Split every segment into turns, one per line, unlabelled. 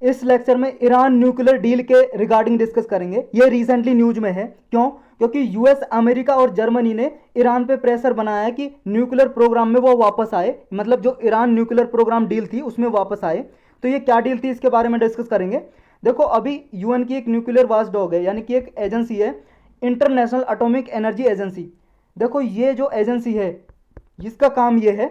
इस लेक्चर में Iran nuclear deal के रिगार्डिंग डिस्कस करेंगे। ये रिसेंटली न्यूज में है। क्यों? क्योंकि यूएस, अमेरिका और जर्मनी ने ईरान पे प्रेशर बनाया है कि न्यूक्लियर प्रोग्राम में वो वापस आए, मतलब जो ईरान न्यूक्लियर प्रोग्राम डील थी उसमें वापस आए। तो ये क्या डील थी इसके बारे में डिस्कस करेंगे। देखो, अभी यूएन की एक न्यूक्लियर वॉच डॉग है, यानी कि एक एजेंसी है, इंटरनेशनल एटॉमिक एनर्जी एजेंसी। देखो, ये जो एजेंसी है जिसका काम ये है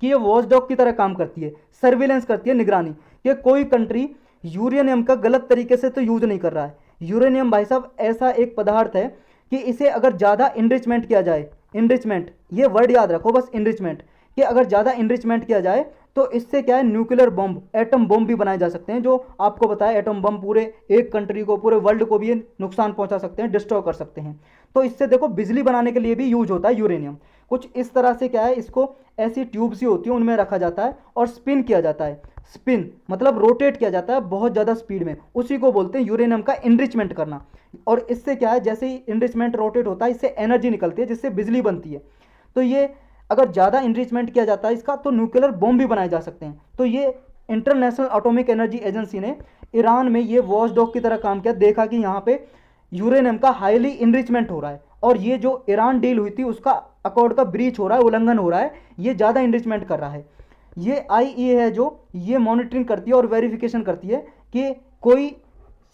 कि ये वॉचडॉग की तरह काम करती है, सर्विलेंस करती है, निगरानी, कि कोई कंट्री यूरेनियम का गलत तरीके से तो यूज नहीं कर रहा है। यूरेनियम भाई साहब ऐसा एक पदार्थ है कि इसे अगर ज़्यादा इनरिचमेंट किया जाए, इनरिचमेंट, ये वर्ड याद रखो बस, इनरिचमेंट, कि अगर ज़्यादा इनरिचमेंट किया जाए तो इससे क्या है, न्यूक्लियर बॉम्ब, एटम बॉम्ब भी बनाए जा सकते हैं। जो आपको बताया, एटम बॉम्ब पूरे एक कंट्री को, पूरे वर्ल्ड को भी नुकसान पहुंचा सकते हैं, डिस्ट्रॉय कर सकते हैं। तो इससे देखो, बिजली बनाने के लिए भी यूज होता है यूरेनियम। कुछ इस तरह से क्या है, इसको ऐसी ट्यूब सी होती है उनमें रखा जाता है और स्पिन किया जाता है। स्पिन मतलब रोटेट किया जाता है बहुत ज़्यादा स्पीड में, उसी को बोलते हैं यूरेनियम का इनरिचमेंट करना। और इससे क्या है, जैसे ही इनरिचमेंट रोटेट होता है इससे एनर्जी निकलती है जिससे बिजली बनती है। तो ये अगर ज़्यादा इनरिचमेंट किया जाता है इसका तो न्यूक्लियर बॉम्ब भी बनाए जा सकते हैं। तो ये इंटरनेशनल एटॉमिक एनर्जी एजेंसी ने ईरान में ये वॉच डॉग की तरह काम किया, देखा कि यहाँ पे यूरेनियम का हाईली इनरिचमेंट हो रहा है और ये जो ईरान डील हुई थी उसका अकॉर्ड का ब्रीच हो रहा है, उल्लंघन हो रहा है, ये ज़्यादा इनरिचमेंट कर रहा है। ये आईईए है जो ये मॉनिटरिंग करती है और वेरिफिकेशन करती है कि कोई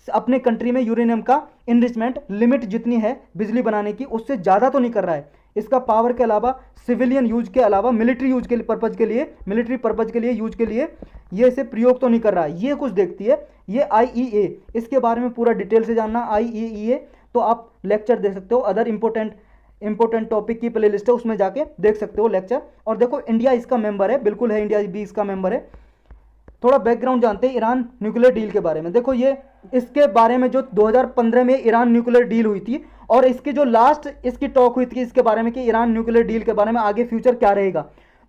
अपने कंट्री में यूरेनियम का इनरिचमेंट लिमिट जितनी है बिजली बनाने की उससे ज़्यादा तो नहीं कर रहा है। इसका पावर के अलावा, सिविलियन यूज के अलावा, मिलिट्री यूज के पर्पज के लिए, मिलिट्री पर्पज के लिए यूज के लिए ये इसे प्रयोग तो नहीं कर रहा है, ये कुछ देखती है ये आईईए। इसके बारे में पूरा डिटेल से जानना आईईए तो आप लेक्चर देख सकते हो, अदर इंपॉर्टेंट टॉपिक की प्लेलिस्ट है उसमें जाके देख सकते हो लेक्चर। और देखो, इंडिया इसका मेंबर है, बिल्कुल है, इंडिया भी इसका मेंबर है। थोड़ा बैकग्राउंड जानते हैं ईरान न्यूक्लियर डील के बारे में। देखो, ये इसके बारे में जो 2015 में ईरान न्यूक्लियर डील हुई थी और इसकी जो लास्ट इसकी टॉक हुई थी इसके बारे में कि ईरान न्यूक्लियर डील के बारे में आगे फ्यूचर क्या रहेगा,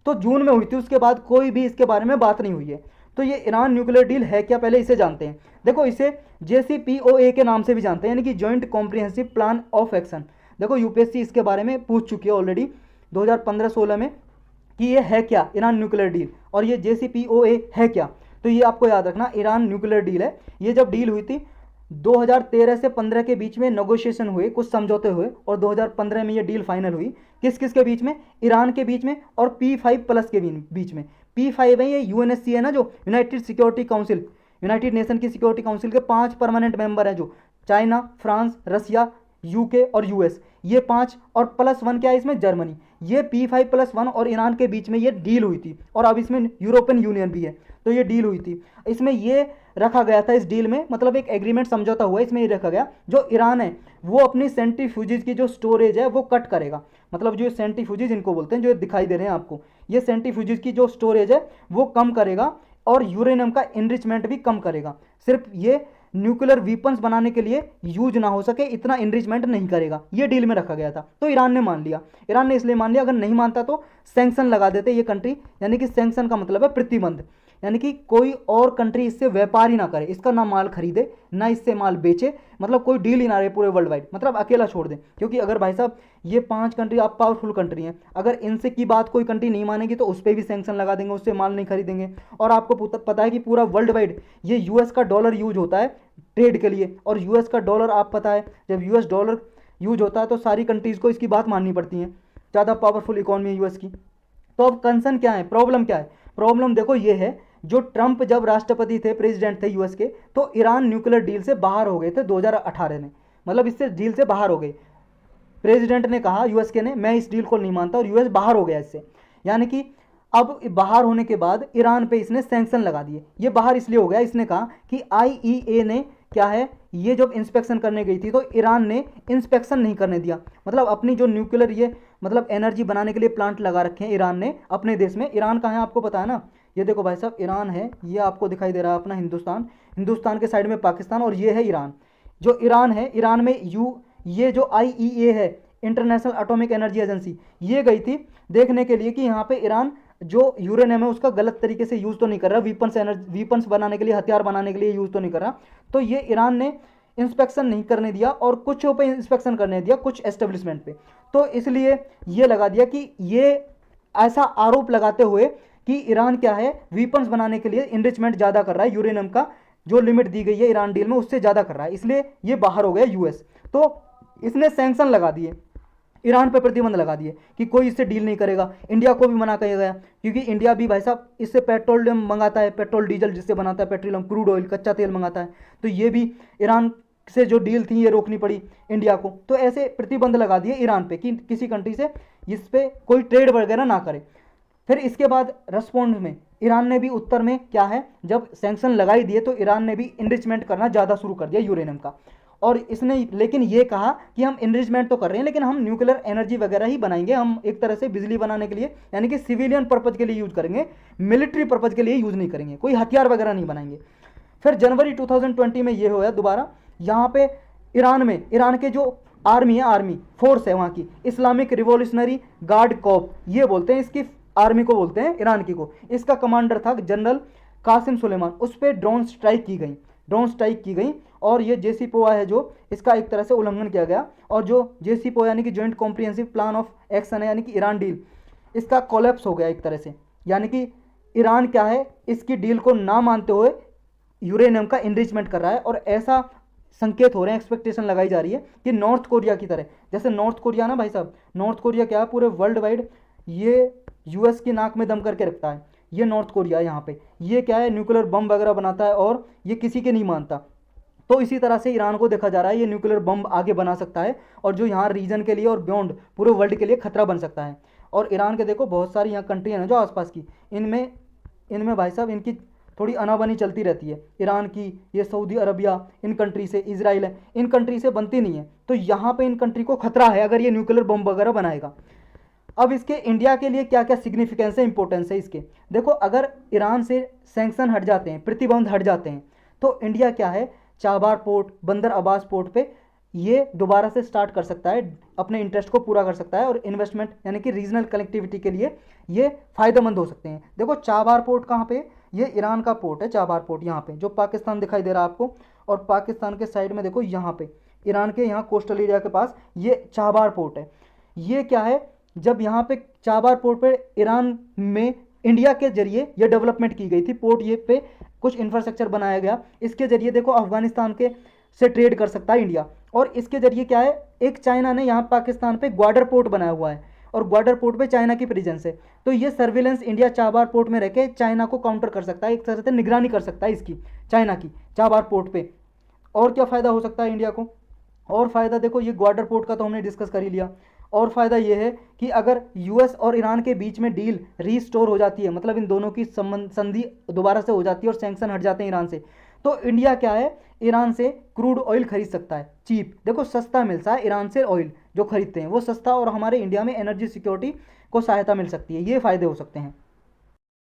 तो जून में हुई थी। उसके बाद कोई भी इसके बारे में बात नहीं हुई है। तो ये ईरान न्यूक्लियर डील है क्या, पहले इसे जानते हैं। देखो, इसे JCPOA के नाम से भी जानते हैं, यानी कि joint comprehensive plan of action. देखो, यूपीएससी इसके बारे में पूछ चुकी है ऑलरेडी 2015-16 में कि ये है क्या ईरान न्यूक्लियर डील और ये JCPOA है क्या। तो ये आपको याद रखना, ईरान न्यूक्लियर डील है। ये जब डील हुई थी 2013 से 15 के बीच में नेगोशिएशन हुए, कुछ समझौते हुए और 2015 में ये डील फाइनल हुई। किस किस के बीच में? ईरान के बीच में और P5+ के बीच में। P5 है ये यूएनएससी है ना, जो United security council, United nation की सिक्योरिटी काउंसिल के 5 परमानेंट मेंबर हैं, जो चाइना, फ्रांस, रसिया, यूके और यूएस, ये 5, और +1 क्या है इसमें, जर्मनी। ये P5+1 और ईरान के बीच में ये डील हुई थी और अब इसमें यूरोपियन यूनियन भी है। तो ये डील हुई थी, इसमें ये रखा गया था, इस डील में मतलब एक एग्रीमेंट समझौता हुआ, इसमें ये रखा गया जो ईरान है वो अपनी सेंट्रीफ्यूजेज की जो स्टोरेज है वो कट करेगा। मतलब जो सेंट्रीफ्यूजेज इनको बोलते हैं, जो दिखाई दे रहे हैं आपको, ये सेंट्रीफ्यूजेज की जो स्टोरेज है वो कम करेगा और यूरेनियम का इनरिचमेंट भी कम करेगा। सिर्फ ये न्यूक्लियर वीपन्स बनाने के लिए यूज ना हो सके इतना इनरिचमेंट नहीं करेगा, ये डील में रखा गया था। तो ईरान ने मान लिया। ईरान ने इसलिए मान लिया, अगर नहीं मानता तो सैंक्शन लगा देते ये कंट्री, यानी कि सैंक्शन का मतलब है प्रतिबंध, यानी कि कोई और कंट्री इससे व्यापार ही ना करे, इसका ना माल खरीदे ना इससे माल बेचे, मतलब कोई डील ही ना रहे पूरे वर्ल्ड वाइड, मतलब अकेला छोड़ दें। क्योंकि अगर भाई साहब ये 5 कंट्री आप पावरफुल कंट्री हैं, अगर इनसे की बात कोई कंट्री नहीं मानेगी तो उस पर भी सैंक्शन लगा देंगे, उससे माल नहीं खरीदेंगे। और आपको पता है कि पूरा वर्ल्ड वाइड ये यूएस का डॉलर यूज होता है ट्रेड के लिए, और यूएस का डॉलर आप पता है, जब यूएस डॉलर यूज होता है तो सारी कंट्रीज़ को इसकी बात माननी पड़ती है, ज़्यादा पावरफुल इकॉनमी है यूएस की। तो अब कंसर्न क्या है, प्रॉब्लम क्या है? प्रॉब्लम देखो ये है, जो ट्रंप जब राष्ट्रपति थे, प्रेसिडेंट थे यूएस के, तो ईरान न्यूक्लियर डील से बाहर हो गए थे 2018 में, मतलब इससे डील से बाहर हो गए। प्रेसिडेंट ने कहा यूएस के ने, मैं इस डील को नहीं मानता, और यूएस बाहर हो गया इससे। यानी कि अब बाहर होने के बाद ईरान पे इसने सैंक्शन लगा दिए। ये बाहर इसलिए हो गया, इसने कहा कि आईईए ने क्या है, ये जब इंस्पेक्शन करने गई थी तो ईरान ने इंस्पेक्शन नहीं करने दिया। मतलब अपनी जो न्यूक्लियर ये मतलब एनर्जी बनाने के लिए प्लांट लगा रखे हैं ईरान ने अपने देश में। ईरान कहाँ है आपको पता है ना, ये देखो भाई साहब, ईरान है, ये आपको दिखाई दे रहा है अपना हिंदुस्तान, हिंदुस्तान के साइड में पाकिस्तान, और ये है ईरान। जो ईरान है, ईरान में ये जो आईईए है, इंटरनेशनल एटॉमिक एनर्जी एजेंसी, ये गई थी देखने के लिए कि यहाँ पे ईरान जो यूरेनियम है उसका गलत तरीके से यूज़ तो नहीं कर रहा, वीपन्स बनाने के लिए, हथियार बनाने के लिए यूज़ तो नहीं कर रहा। तो ये ईरान ने इंस्पेक्शन नहीं करने दिया और कुछ पे इंस्पेक्शन करने दिया, कुछ एस्टेब्लिशमेंट पे। तो इसलिए ये लगा दिया कि ये ऐसा आरोप लगाते हुए कि ईरान क्या है, वीपन्स बनाने के लिए इनरिचमेंट ज़्यादा कर रहा है यूरेनियम का, जो लिमिट दी गई है ईरान डील में उससे ज़्यादा कर रहा है, इसलिए ये बाहर हो गया यूएस। तो इसने सैंक्शन लगा दिए, ईरान पर प्रतिबंध लगा दिए कि कोई इससे डील नहीं करेगा। इंडिया को भी मना किया गया, क्योंकि इंडिया भी भाई साहब इससे पेट्रोलियम मंगाता है, पेट्रोल डीजल जिससे बनाता है पेट्रोलियम, क्रूड ऑयल, कच्चा तेल मंगाता है। तो ये भी ईरान से जो डील थी ये रोकनी पड़ी इंडिया को। तो ऐसे प्रतिबंध लगा दिए ईरान पे कि किसी कंट्री से इस पर कोई ट्रेड वगैरह ना करे। फिर इसके बाद रेस्पॉन्स में ईरान ने भी उत्तर में क्या है, जब सैंक्शन लगाई दिए तो ईरान ने भी इनरिचमेंट करना ज़्यादा शुरू कर दिया यूरेनियम का। और इसने लेकिन ये कहा कि हम इनरिचमेंट तो कर रहे हैं लेकिन हम न्यूक्लियर एनर्जी वगैरह ही बनाएंगे, हम एक तरह से बिजली बनाने के लिए यानी कि सिविलियन पर्पज़ के लिए यूज़ करेंगे, मिलिट्री पर्पज़ के लिए यूज़ नहीं करेंगे, कोई हथियार वगैरह नहीं बनाएंगे। फिर जनवरी 2020 में ये होया दोबारा, यहाँ पे ईरान के जो आर्मी है, आर्मी फोर्स है वहाँ की, इस्लामिक रिवॉल्यूशनरी गार्ड कॉर्प ये बोलते हैं इसकी, आर्मी को बोलते हैं ईरान की को। इसका कमांडर था जनरल कासिम सुलेमान। उस पर ड्रोन स्ट्राइक की गई और ये JCPOA है जो, इसका एक तरह से उल्लंघन किया गया। और जो JCPOA यानी कि joint comprehensive plan of action है, यानी कि ईरान डील, इसका कोलैप्स हो गया एक तरह से। यानी कि ईरान क्या है, इसकी डील को ना मानते हुए यूरेनियम का इनरिचमेंट कर रहा है। और ऐसा संकेत हो रहे हैं, एक्सपेक्टेशन लगाई जा रही है कि नॉर्थ कोरिया की तरह, जैसे नॉर्थ कोरिया ना भाई साहब, नॉर्थ कोरिया क्या है पूरे वर्ल्ड वाइड ये यूएस की नाक में दम करके रखता है, ये नॉर्थ कोरिया यहाँ पे, ये क्या है न्यूक्लियर बम वगैरह बनाता है और ये किसी के नहीं मानता। तो इसी तरह से ईरान को देखा जा रहा है ये न्यूक्लियर बम आगे बना सकता है और जो यहाँ रीजन के लिए और बियॉन्ड पूरे वर्ल्ड के लिए खतरा बन सकता है। और ईरान के देखो बहुत सारी यहाँ कंट्री हैं जो आसपास की, इनमें भाई साहब इनकी थोड़ी अनाबनी चलती रहती है। ईरान की, ये सऊदी अरबिया, इन कंट्री से, इजराइल है, इन कंट्री से बनती नहीं है। तो यहाँ पे इन कंट्री को खतरा है अगर ये न्यूक्लियर बम वगैरह बनाएगा। अब इसके इंडिया के लिए क्या क्या सिग्निफिकेंस है, इंपॉर्टेंस है इसके, देखो अगर ईरान से सैंक्शन हट जाते हैं, प्रतिबंध हट जाते हैं, तो इंडिया क्या है चाबार पोर्ट, बंदर अब्बास पोर्ट पे ये दोबारा से स्टार्ट कर सकता है, अपने इंटरेस्ट को पूरा कर सकता है और इन्वेस्टमेंट यानी कि रीजनल कनेक्टिविटी के लिए ये फ़ायदेमंद हो सकते हैं। देखो चाबार पोर्ट कहाँ पे, ये ईरान का पोर्ट है चाबार पोर्ट, यहाँ पे जो पाकिस्तान दिखाई दे रहा है आपको, और पाकिस्तान के साइड में देखो यहाँ पे ईरान के यहाँ कोस्टल एरिया के पास ये चाबार पोर्ट है। ये क्या है, जब यहाँ पे चाबार पोर्ट पे ईरान में इंडिया के जरिए ये डेवलपमेंट की गई थी, पोर्ट ये पे कुछ इंफ्रास्ट्रक्चर बनाया गया, इसके जरिए देखो अफगानिस्तान के से ट्रेड कर सकता है इंडिया। और इसके जरिए क्या है, एक चाइना ने यहाँ पाकिस्तान पे ग्वाडर पोर्ट बनाया हुआ है और ग्वाडर पोर्ट पे चाइना की प्रेजेंस है, तो ये सर्विलेंस इंडिया चाबार पोर्ट में रह के चाइना को काउंटर कर सकता है, एक तरह से निगरानी कर सकता है इसकी, चाइना की चाबार पोर्ट पे। और क्या फ़ायदा हो सकता है इंडिया को, और फ़ायदा देखो ये ग्वाडर पोर्ट का तो हमने डिस्कस कर ही लिया। और फ़ायदा ये है कि अगर यूएस और ईरान के बीच में डील रीस्टोर हो जाती है, मतलब इन दोनों की संधि दोबारा से हो जाती है और सैंक्शन हट जाते हैं ईरान से, तो इंडिया क्या है ईरान से क्रूड ऑयल खरीद सकता है चीप, देखो सस्ता मिलता है ईरान से ऑयल जो खरीदते हैं वो सस्ता, और हमारे इंडिया में एनर्जी सिक्योरिटी को सहायता मिल सकती है, ये फ़ायदे हो सकते हैं।